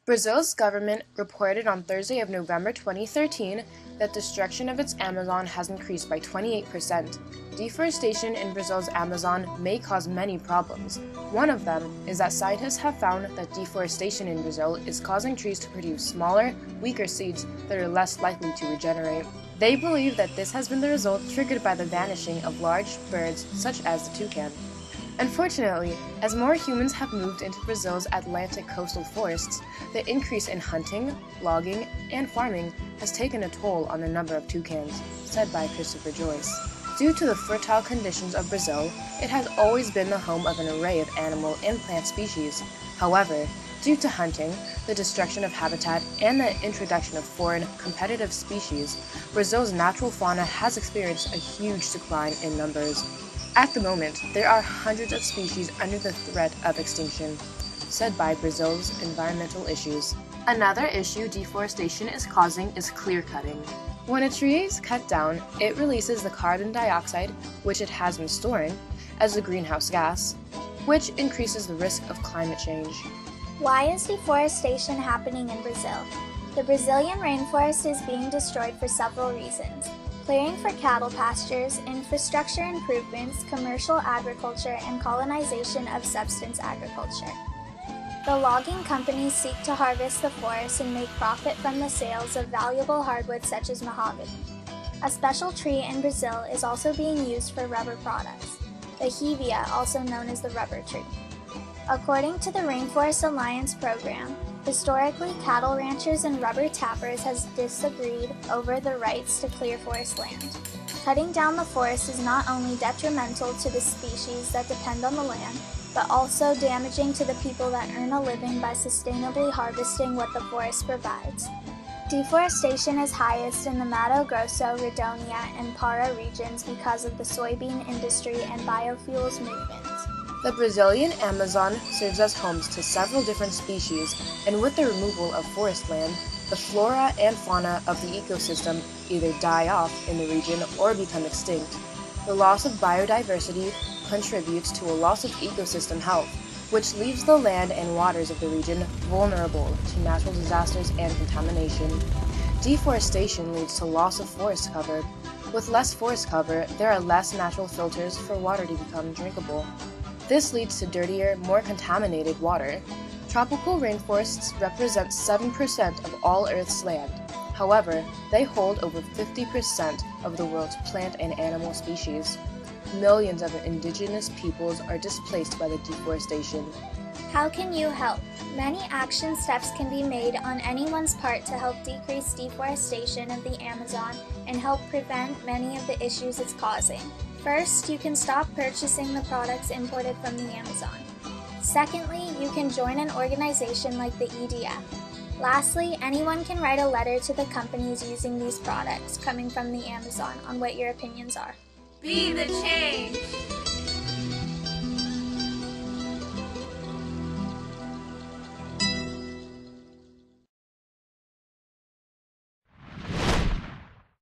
Brazil's government reported on Thursday of November 2013 that destruction of its Amazon has increased by 28%. Deforestation in Brazil's Amazon may cause many problems. One of them is that scientists have found that deforestation in Brazil is causing trees to produce smaller, weaker seeds that are less likely to regenerate. They believe that this has been the result triggered by the vanishing of large birds such as the toucan. Unfortunately, as more humans have moved into Brazil's Atlantic coastal forests, the increase in hunting, logging, and farming has taken a toll on the number of toucans, said by Christopher Joyce. Due to the fertile conditions of Brazil, it has always been the home of an array of animal and plant species. However, due to hunting, the destruction of habitat, and the introduction of foreign, competitive species, Brazil's natural fauna has experienced a huge decline in numbers. At the moment, there are hundreds of species under the threat of extinction, said by Brazil's environmental issues. Another issue deforestation is causing is clear-cutting. When a tree is cut down, it releases the carbon dioxide, which it has been storing, as a greenhouse gas, which increases the risk of climate change. Why is deforestation happening in Brazil? The Brazilian rainforest is being destroyed for several reasons. Clearing for cattle pastures, infrastructure improvements, commercial agriculture, and colonization of subsistence agriculture. The logging companies seek to harvest the forest and make profit from the sales of valuable hardwoods such as mahogany. A special tree in Brazil is also being used for rubber products, the hevea, also known as the rubber tree. According to the Rainforest Alliance program, historically, cattle ranchers and rubber tappers has disagreed over the rights to clear forest land. Cutting down the forest is not only detrimental to the species that depend on the land, but also damaging to the people that earn a living by sustainably harvesting what the forest provides. Deforestation is highest in the Mato Grosso, Rondônia, and Pará regions because of the soybean industry and biofuels movement. The Brazilian Amazon serves as homes to several different species, and with the removal of forest land, the flora and fauna of the ecosystem either die off in the region or become extinct. The loss of biodiversity contributes to a loss of ecosystem health, which leaves the land and waters of the region vulnerable to natural disasters and contamination. Deforestation leads to loss of forest cover. With less forest cover, there are less natural filters for water to become drinkable. This leads to dirtier, more contaminated water. Tropical rainforests represent 7% of all Earth's land. However, they hold over 50% of the world's plant and animal species. Millions of indigenous peoples are displaced by the deforestation. How can you help? Many action steps can be made on anyone's part to help decrease deforestation of the Amazon and help prevent many of the issues it's causing. First, you can stop purchasing the products imported from the Amazon. Secondly, you can join an organization like the EDF. Lastly, anyone can write a letter to the companies using these products coming from the Amazon on what your opinions are. Be the change!